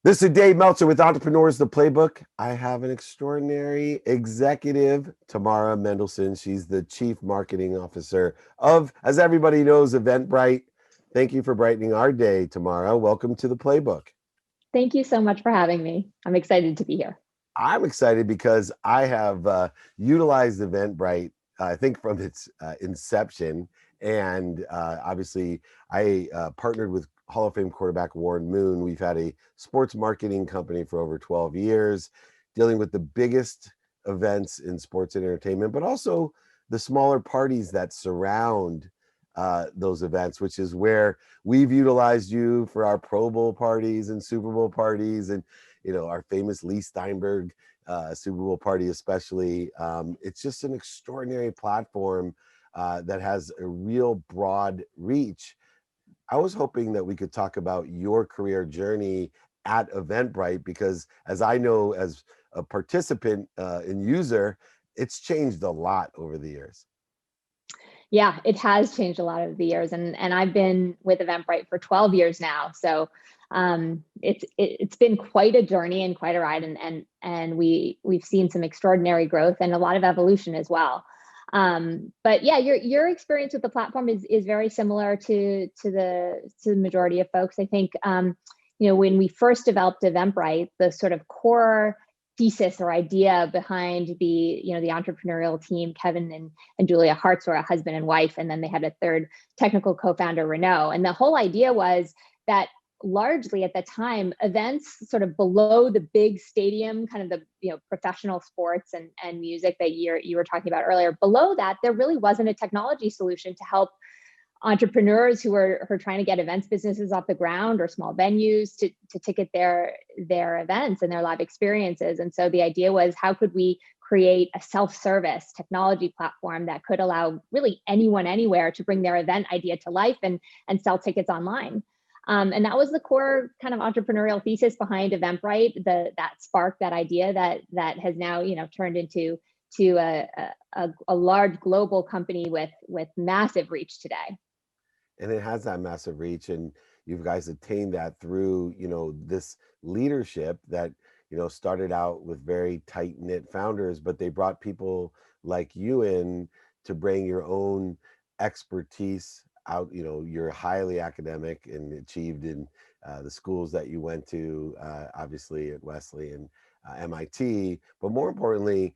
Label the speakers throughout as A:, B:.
A: This is Dave Meltzer with Entrepreneurs, the Playbook. I have an extraordinary executive, Tamara Mendelsohn. She's the Chief Marketing Officer of, as everybody knows, Eventbrite. Thank you for brightening our day, Tamara. Welcome to the Playbook.
B: Thank you so much for having me. I'm excited to be here.
A: I'm excited because I have utilized Eventbrite, I think from its inception. And obviously, I partnered with Hall of Fame quarterback Warren Moon. We've had a sports marketing company for over 12 years, dealing with the biggest events in sports and entertainment, but also the smaller parties that surround those events, which is where we've utilized you for our Pro Bowl parties and Super Bowl parties, and our famous Lee Steinberg Super Bowl party, especially. It's just an extraordinary platform that has a real broad reach. I was hoping that we could talk about your career journey at Eventbrite, because as I know, as a participant and user, it's changed a lot over the years.
B: Yeah, it has changed a lot over the years, and I've been with Eventbrite for 12 years now. So it's been quite a journey and quite a ride, and we've seen some extraordinary growth and a lot of evolution as well. But yeah, your experience with the platform is very similar to the majority of folks. I think when we first developed Eventbrite, the sort of core thesis or idea behind the entrepreneurial team, Kevin and Julia Hartz were a husband and wife, and then they had a third technical co-founder, Renaud. And the whole idea was that largely at the time, events sort of below the big stadium, kind of the professional sports and music that you were talking about earlier, below that, there really wasn't a technology solution to help entrepreneurs who are trying to get events businesses off the ground, or small venues to ticket their events and their live experiences. And so the idea was, how could we create a self-service technology platform that could allow really anyone anywhere to bring their event idea to life and sell tickets online. And that was the core kind of entrepreneurial thesis behind Eventbrite, that spark, that idea that has now turned into a large global company with massive reach today.
A: And it has that massive reach, and you guys attained that through this leadership that started out with very tight-knit founders, but they brought people like you in to bring your own expertise out. You're highly academic and achieved in the schools that you went to, obviously at Wesley and MIT, but more importantly,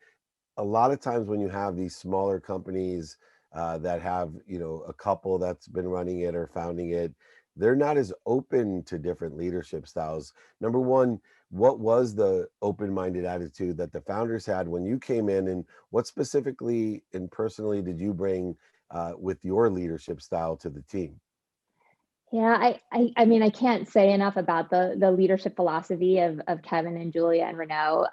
A: a lot of times when you have these smaller companies that have a couple that's been running it or founding it, they're not as open to different leadership styles. Number one, what was the open-minded attitude that the founders had when you came in, and what specifically and personally did you bring with your leadership style to the team?
B: Yeah, I mean, I can't say enough about the leadership philosophy of Kevin and Julia and Renaud.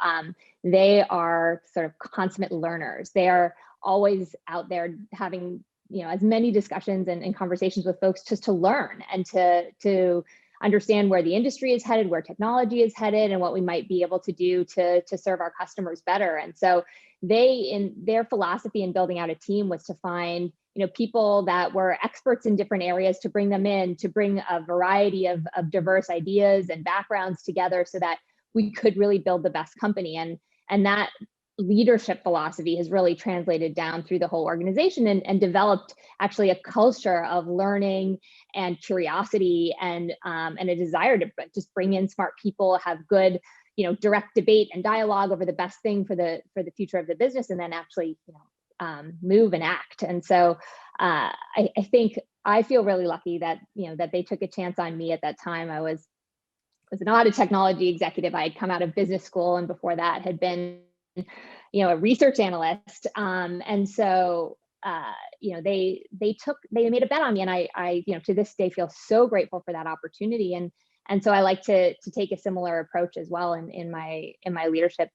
B: They are sort of consummate learners. They are always out there having as many discussions and conversations with folks, just to learn and to understand where the industry is headed, where technology is headed, and what we might be able to do to serve our customers better. And so in their philosophy in building out a team, was to find people that were experts in different areas, to bring them in, to bring a variety of diverse ideas and backgrounds together, so that we could really build the best company. And that leadership philosophy has really translated down through the whole organization, and developed actually a culture of learning and curiosity, and a desire to just bring in smart people, have good direct debate and dialogue over the best thing for the future of the business, and then actually move and act. And so I think I feel really lucky that that they took a chance on me at that time. I was not a technology executive. I had come out of business school, and before that had been a research analyst. And so they made a bet on me, and I to this day feel so grateful for that opportunity. And so I like to take a similar approach as well in my leadership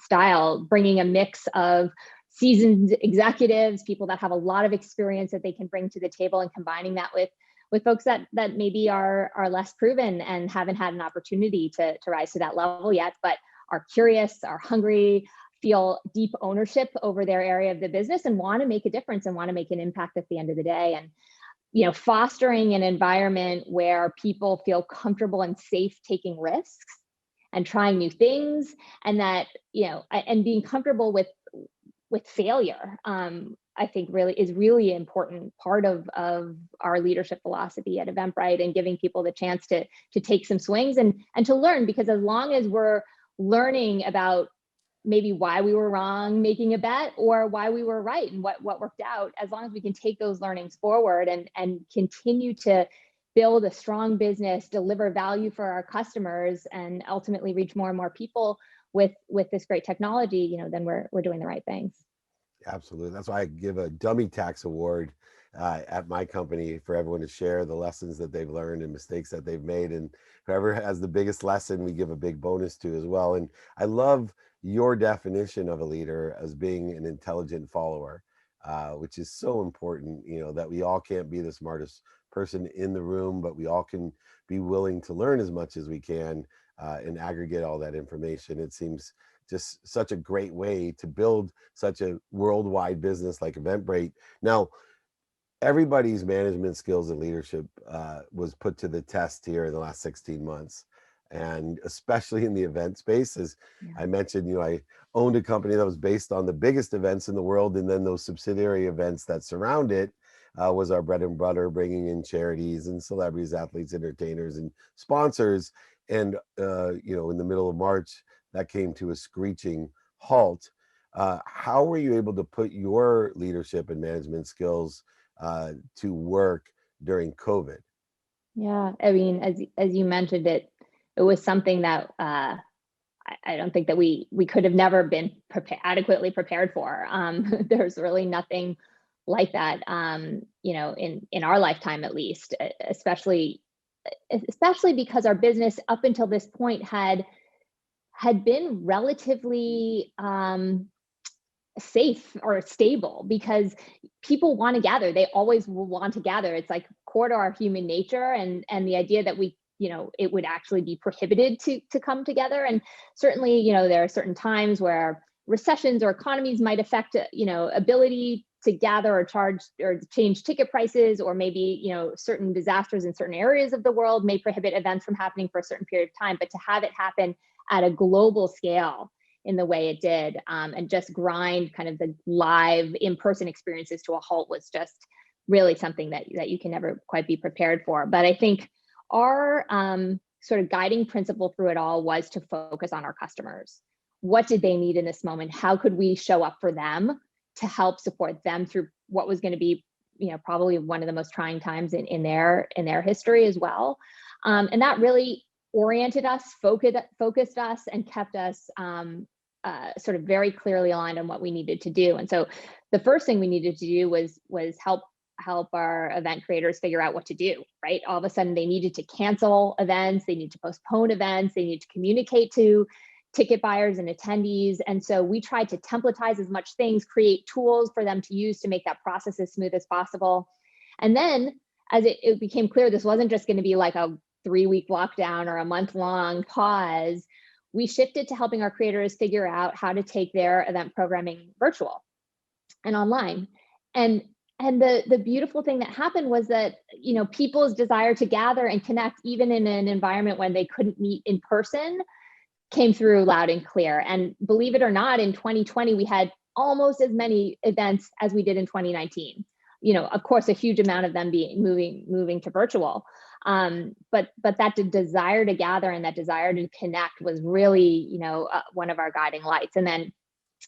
B: style, bringing a mix of seasoned executives, people that have a lot of experience that they can bring to the table, and combining that with folks that maybe are less proven and haven't had an opportunity to rise to that level yet, but are curious, are hungry, feel deep ownership over their area of the business, and want to make a difference and want to make an impact at the end of the day. fostering an environment where people feel comfortable and safe taking risks and trying new things, and that, and being comfortable with failure, I think is really important part of our leadership philosophy at Eventbrite, and giving people the chance to take some swings and to learn, because as long as we're learning about maybe why we were wrong making a bet, or why we were right and what worked out, as long as we can take those learnings forward and continue to build a strong business, deliver value for our customers, and ultimately reach more and more people with this great technology, then we're doing the right things.
A: Absolutely. That's why I give a dummy tax award at my company for everyone to share the lessons that they've learned and mistakes that they've made. And whoever has the biggest lesson, we give a big bonus to as well. And I love your definition of a leader as being an intelligent follower, which is so important, that we all can't be the smartest person in the room, but we all can be willing to learn as much as we can and aggregate all that information. It seems just such a great way to build such a worldwide business like Eventbrite. Now, everybody's management skills and leadership was put to the test here in the last 16 months. And especially in the event space, as I mentioned, I owned a company that was based on the biggest events in the world, and then those subsidiary events that surround it was our bread and butter, bringing in charities and celebrities, athletes, entertainers, and sponsors. And in the middle of March, that came to a screeching halt. How were you able to put your leadership and management skills to work during COVID?
B: Yeah, I mean, as you mentioned, it was something that I don't think that we could have never been adequately prepared for. There's really nothing like that, in our lifetime, at least, especially because our business up until this point had been relatively safe or stable, because people want to gather. They always will want to gather. It's like core to our human nature, and the idea that it would actually be prohibited to come together. And certainly, there are certain times where recessions or economies might affect, ability to gather or charge or change ticket prices, or maybe, certain disasters in certain areas of the world may prohibit events from happening for a certain period of time. But to have it happen at a global scale in the way it did, and just grind kind of the live in-person experiences to a halt, was just really something that you can never quite be prepared for. But I think our sort of guiding principle through it all was to focus on our customers. What did they need in this moment? How could we show up for them to help support them through what was going to be, probably one of the most trying times in their history as well. And that really oriented us, focused us, and kept us sort of very clearly aligned on what we needed to do. And so the first thing we needed to do was help our event creators figure out what to do, right? All of a sudden they needed to cancel events, they need to postpone events, they need to communicate to ticket buyers and attendees. And so we tried to templatize as much things, create tools for them to use to make that process as smooth as possible. And then as it became clear, this wasn't just going to be like a 3-week lockdown or a month-long pause, we shifted to helping our creators figure out how to take their event programming virtual and online. And the beautiful thing that happened was that, people's desire to gather and connect, even in an environment when they couldn't meet in person, came through loud and clear. And believe it or not, in 2020, we had almost as many events as we did in 2019. Of course, a huge amount of them being moving to virtual. But that desire to gather and that desire to connect was really, one of our guiding lights. And then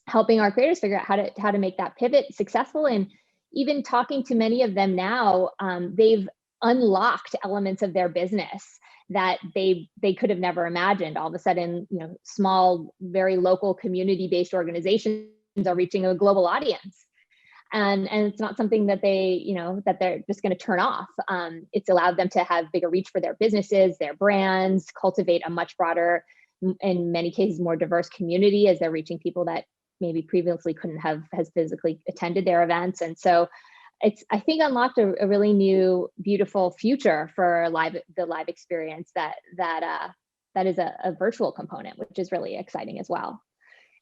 B: helping our creators figure out how to make that pivot successful. And even talking to many of them now, they've unlocked elements of their business that they could have never imagined. All of a sudden, small, very local community-based organizations are reaching a global audience. And it's not something that that they're just going to turn off. It's allowed them to have bigger reach for their businesses, their brands, cultivate a much broader, in many cases, more diverse community, as they're reaching people that maybe previously couldn't have has physically attended their events. And so it's, I think, unlocked a really new, beautiful future for the live experience that is a virtual component, which is really exciting as well.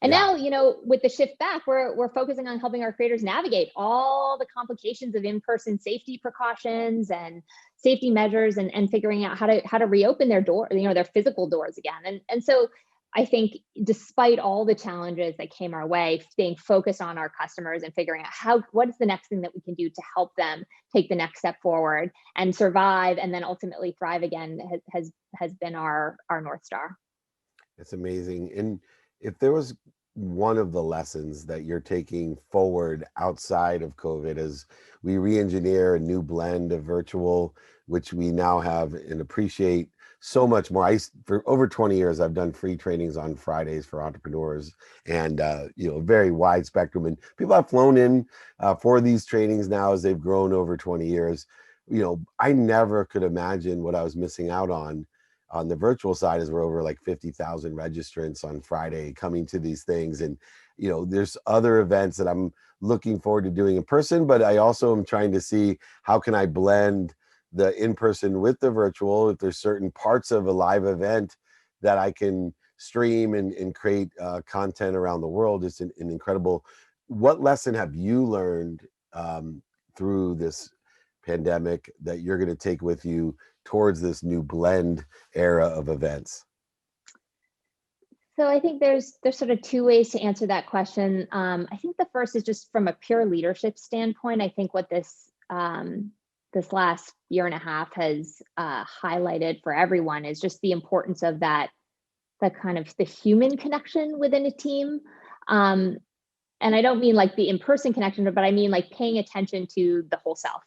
B: And
A: Yeah.
B: now, with the shift back, we're focusing on helping our creators navigate all the complications of in-person safety precautions and safety measures, and figuring out how to reopen their door, their physical doors again. And so I think despite all the challenges that came our way, staying focused on our customers and figuring out what is the next thing that we can do to help them take the next step forward and survive, and then ultimately thrive again, has been our North Star.
A: It's amazing. And if there was one of the lessons that you're taking forward outside of COVID as we re-engineer a new blend of virtual, which we now have and appreciate so much more. For over 20 years, I've done free trainings on Fridays for entrepreneurs, and very wide spectrum. And people have flown in for these trainings now as they've grown over 20 years. I never could imagine what I was missing out on the virtual side, as we're over like 50,000 registrants on Friday coming to these things. And, there's other events that I'm looking forward to doing in person, but I also am trying to see how can I blend the in-person with the virtual. If there's certain parts of a live event that I can stream and create content around the world. It's an incredible. What lesson have you learned through this pandemic that you're going to take with you towards this new blend era of events?
B: So I think there's sort of two ways to answer that question. I think the first is just from a pure leadership standpoint. I think what this last year and a half has highlighted for everyone is just the importance of the kind of the human connection within a team. And I don't mean like the in-person connection, but I mean like paying attention to the whole self,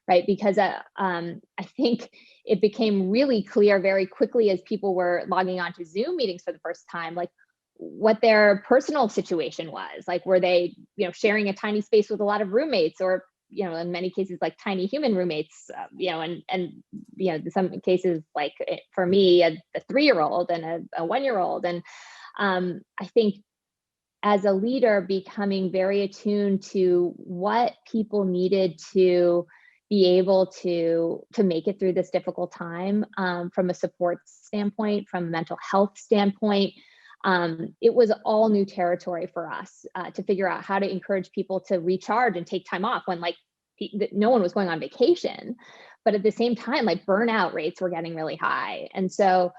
B: right? Because I think it became really clear very quickly as people were logging on to Zoom meetings for the first time, like what their personal situation was. Like, were they, sharing a tiny space with a lot of roommates, or, in many cases, like tiny human roommates, and in some cases, like for me, a 3-year-old and a 1-year-old. And I think as a leader, becoming very attuned to what people needed to be able to make it through this difficult time, from a support standpoint, from a mental health standpoint. It was all new territory for us to figure out how to encourage people to recharge and take time off when no one was going on vacation. But at the same time, like burnout rates were getting really high. And so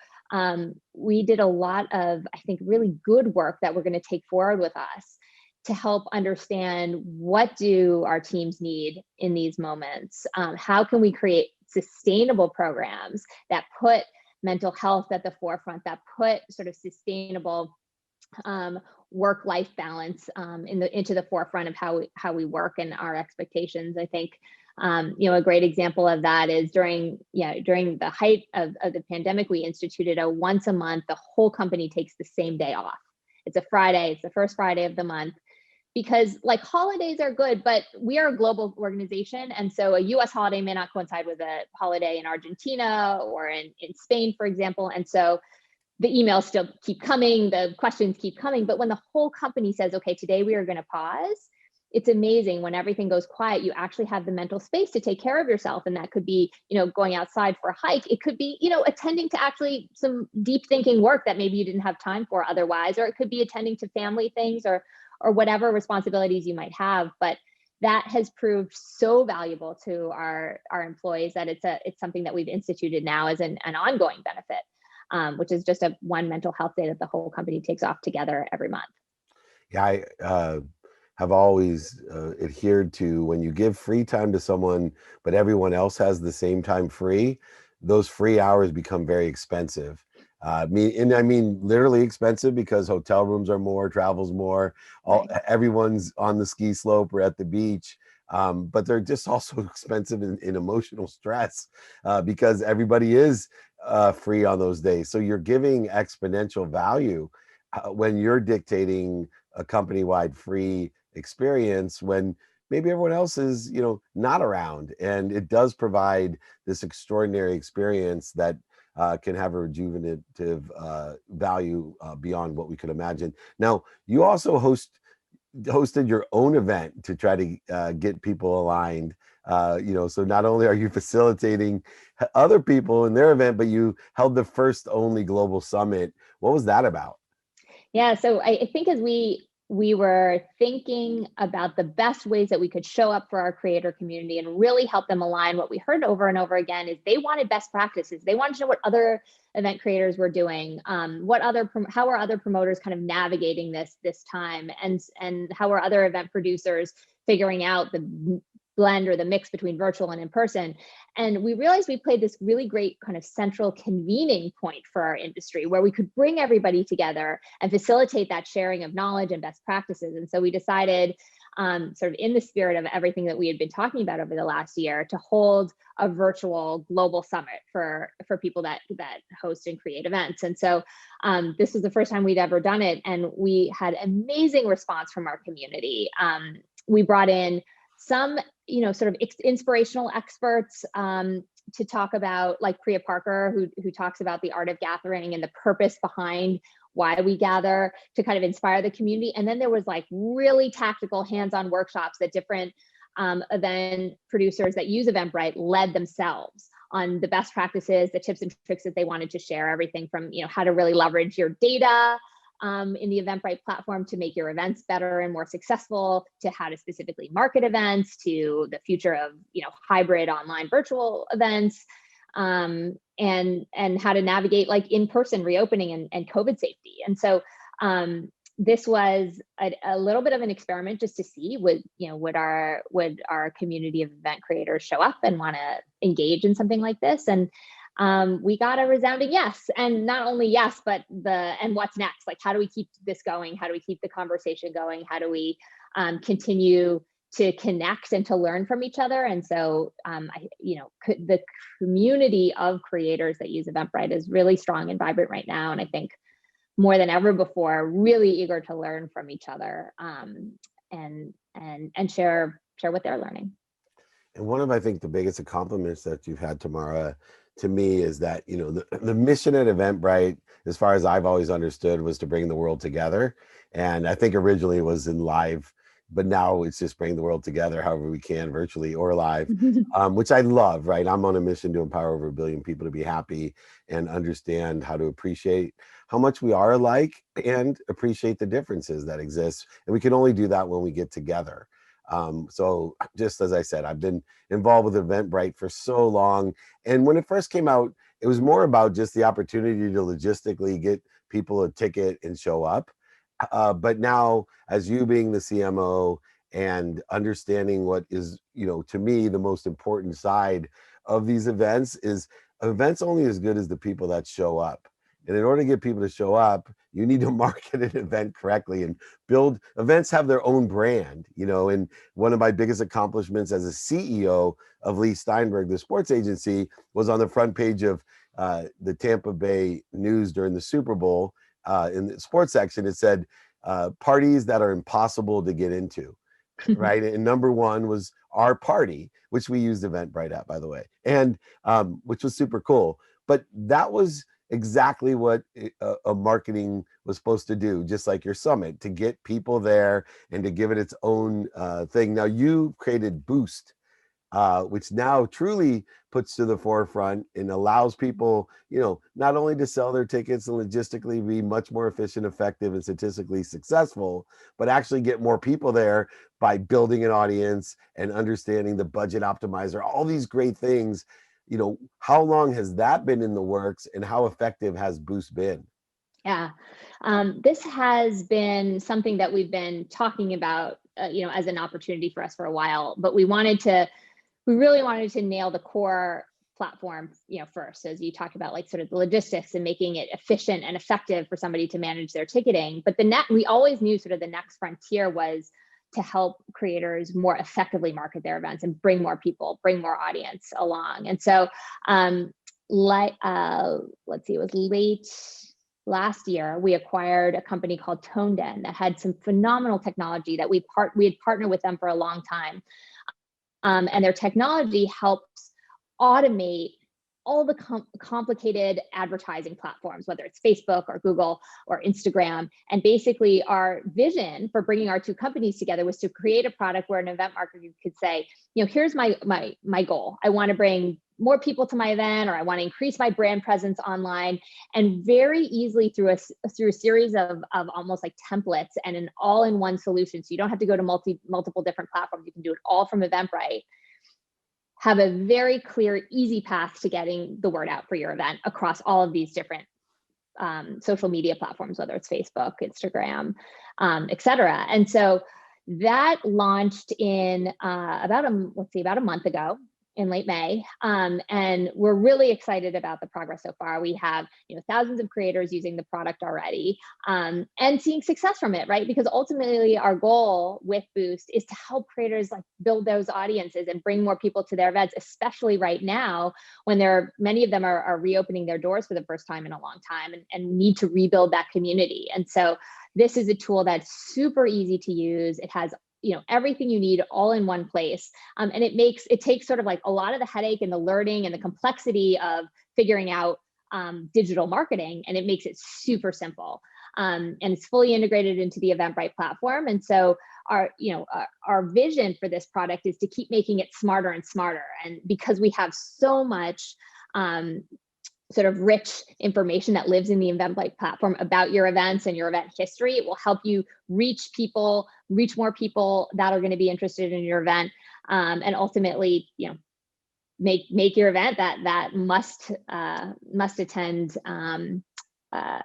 B: we did a lot of, I think, really good work that we're going to take forward with us to help understand what do our teams need in these moments. How can we create sustainable programs that put mental health at the forefront, that put sort of sustainable work-life balance into the forefront of how we work and our expectations. I think a great example of that is during the height of the pandemic, we instituted a once a month, the whole company takes the same day off. It's a Friday, it's the first Friday of the month, because like holidays are good, but we are a global organization. And so a US holiday may not coincide with a holiday in Argentina or in Spain, for example. And so the emails still keep coming, the questions keep coming. But when the whole company says, okay, today we are going to pause, it's amazing. When everything goes quiet, you actually have the mental space to take care of yourself. And that could be, going outside for a hike. It could be, attending to actually some deep thinking work that maybe you didn't have time for otherwise, or it could be attending to family things or whatever responsibilities you might have. But that has proved so valuable to our employees that it's something that we've instituted now as an ongoing benefit, which is just one mental health day that the whole company takes off together every month.
A: Yeah, I have always adhered to, when you give free time to someone, but everyone else has the same time free, those free hours become very expensive. I mean literally expensive, because hotel rooms are more, travel's more,
B: Right.
A: everyone's on the ski slope or at the beach. But they're just also expensive in emotional stress, because everybody is free on those days. So you're giving exponential value when you're dictating a company-wide free experience, when maybe everyone else is not around. And it does provide this extraordinary experience that can have a rejuvenative value beyond what we could imagine. Now, you also hosted your own event to try to get people aligned. So not only are you facilitating other people in their event, but you held the first only global summit. What was that about?
B: Yeah, so I think as we were thinking about the best ways that we could show up for our creator community and really help them align, what we heard over and over again is they wanted best practices. They wanted to know what other event creators were doing, how are other promoters kind of navigating this time, and how are other event producers figuring out the blend or the mix between virtual and in person. And we realized we played this really great kind of central convening point for our industry where we could bring everybody together and facilitate that sharing of knowledge and best practices. And so we decided, sort of in the spirit of everything that we had been talking about over the last year, to hold a virtual global summit for people that host and create events. And so this was the first time we'd ever done it, and we had amazing response from our community. We brought in some, sort of inspirational experts to talk about, like Priya Parker, who talks about the art of gathering and the purpose behind why we gather to kind of inspire the community. And then there was like really tactical hands-on workshops that different event producers that use Eventbrite led themselves on the best practices, the tips and tricks that they wanted to share, everything from, how to really leverage your data in the Eventbrite platform to make your events better and more successful, to how to specifically market events, to the future of, hybrid online virtual events, and how to navigate like in-person reopening and COVID safety. And so this was a little bit of an experiment just to see would our community of event creators show up and want to engage in something like this. And we got a resounding yes. And not only yes, but and what's next? Like, how do we keep this going? How do we keep the conversation going? How do we continue to connect and to learn from each other? And so, the community of creators that use Eventbrite is really strong and vibrant right now. And I think more than ever before, really eager to learn from each other and share what they're learning.
A: And one of, I think, the biggest accomplishments that you've had, Tamara, to me is that, the mission at Eventbrite, as far as I've always understood, was to bring the world together. And I think originally it was in live, but now it's just bring the world together however we can, virtually or live, which I love, right? I'm on a mission to empower over 1 billion people to be happy and understand how to appreciate how much we are alike and appreciate the differences that exist. And we can only do that when we get together. So just as I said, I've been involved with Eventbrite for so long. And when it first came out, it was more about just the opportunity to logistically get people a ticket and show up. But now, as you being the CMO and understanding what is, to me, the most important side of these events is events only as good as the people that show up. And in order to get people to show up, you need to market an event correctly and build events have their own brand, and one of my biggest accomplishments as a CEO of Lee Steinberg, the sports agency, was on the front page of the Tampa Bay News during the Super Bowl. In the sports section, it said, parties that are impossible to get into, right? And number one was our party, which we used Eventbrite at, by the way, and which was super cool. But that was exactly what a marketing was supposed to do, just like your summit, to get people there and to give it its own thing. Now you created Boost, which now truly puts to the forefront and allows people, not only to sell their tickets and logistically be much more efficient, effective, and statistically successful, but actually get more people there by building an audience and understanding the budget optimizer, all these great things. How long has that been in the works and how effective has Boost been?
B: Yeah, this has been something that we've been talking about, as an opportunity for us for a while, but we really wanted to nail the core platform, first, as you talked about, like sort of the logistics and making it efficient and effective for somebody to manage their ticketing. But we always knew sort of the next frontier was to help creators more effectively market their events and bring more people, bring more audience along. And so, let's see, it was late last year, we acquired a company called ToneDen that had some phenomenal technology that we had partnered with them for a long time. And their technology helps automate all the complicated advertising platforms, whether it's Facebook or Google or Instagram. And basically our vision for bringing our two companies together was to create a product where an event marketer could say, here's my goal. I want to bring more people to my event, or I want to increase my brand presence online, and very easily through a series of almost like templates and an all-in-one solution. So you don't have to go to multiple different platforms. You can do it all from Eventbrite. Have a very clear, easy path to getting the word out for your event across all of these different social media platforms, whether it's Facebook, Instagram, et cetera. And so that launched in about a month ago, in late May. And we're really excited about the progress so far. We have thousands of creators using the product already, and seeing success from it, right? Because ultimately our goal with Boost is to help creators like build those audiences and bring more people to their events, especially right now when many of them are reopening their doors for the first time in a long time, and need to rebuild that community. And so this is a tool that's super easy to use. It has everything you need all in one place. And it takes sort of like a lot of the headache and the learning and the complexity of figuring out digital marketing, and it makes it super simple. And it's fully integrated into the Eventbrite platform. And so our vision for this product is to keep making it smarter and smarter. And because we have so much sort of rich information that lives in the Eventbrite platform about your events and your event history, it will help you reach more people that are going to be interested in your event, and ultimately, make your event that must attend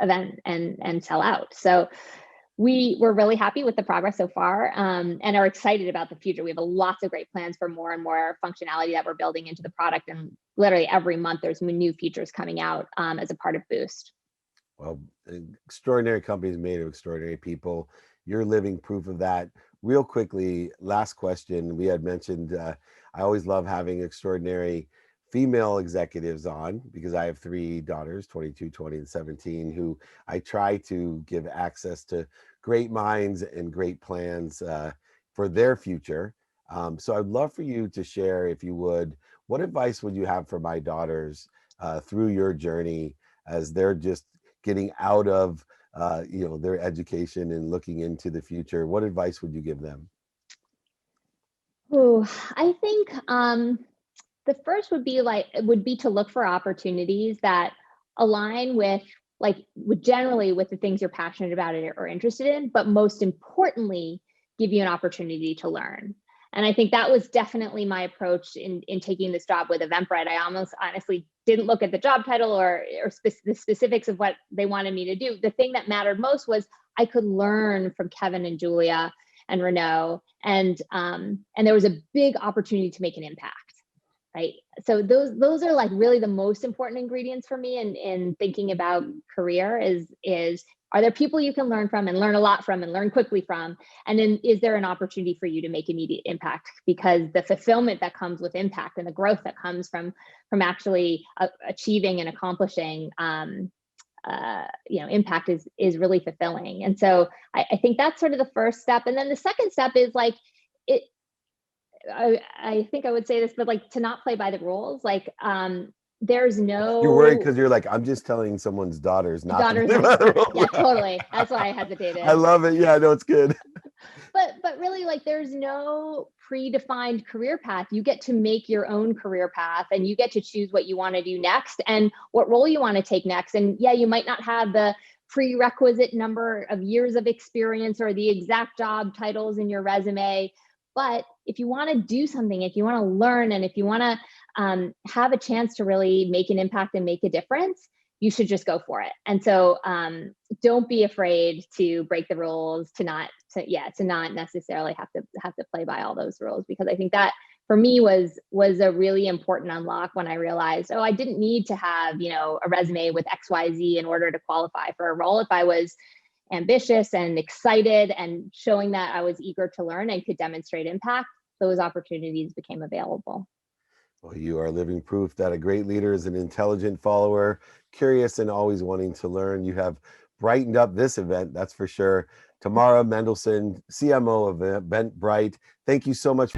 B: event and sell out. So we're really happy with the progress so far, and are excited about the future. We have lots of great plans for more and more functionality that we're building into the product. And literally every month there's new features coming out as a part of Boost.
A: Well, extraordinary companies made of extraordinary people. You're living proof of that. Real quickly, last question. We had mentioned, I always love having extraordinary female executives on, because I have 3 daughters, 22, 20, and 17, who I try to give access to great minds and great plans for their future. So I'd love for you to share, if you would, what advice would you have for my daughters through your journey as they're just getting out of their education and looking into the future? What advice would you give them?
B: Oh, I think the first would be to look for opportunities that align with generally with the things you're passionate about or interested in, but most importantly, give you an opportunity to learn. And I think that was definitely my approach in taking this job with Eventbrite. I almost honestly didn't look at the job title or the specifics of what they wanted me to do. The thing that mattered most was I could learn from Kevin and Julia and Renaud, and there was a big opportunity to make an impact. Right. So those are like really the most important ingredients for me in thinking about career is are there people you can learn from and learn a lot from and learn quickly from? And then is there an opportunity for you to make immediate impact? Because the fulfillment that comes with impact and the growth that comes from actually achieving and accomplishing impact is really fulfilling. And so I think that's sort of the first step. And then the second step is like I think I would say this, but like to not play by the rules. Like there's no.
A: You're worried because you're like, I'm just telling someone's daughters not to play by
B: not,
A: the rules.
B: yeah, totally. That's why I hesitated.
A: I love it. Yeah, no, it's good.
B: But really, like there's no predefined career path. You get to make your own career path, and you get to choose what you want to do next and what role you want to take next. And yeah, you might not have the prerequisite number of years of experience or the exact job titles in your resume. But if you want to do something, if you want to learn, and if you want to have a chance to really make an impact and make a difference, you should just go for it. And so don't be afraid to break the rules, to not necessarily have to play by all those rules, because I think that for me was a really important unlock when I realized, I didn't need to have, a resume with XYZ in order to qualify for a role. If I was ambitious and excited and showing that I was eager to learn and could demonstrate impact, those opportunities became available.
A: Well, you are living proof that a great leader is an intelligent follower, curious and always wanting to learn. You have brightened up this event, that's for sure. Tamara Mendelsohn, CMO of Eventbrite, thank you so much.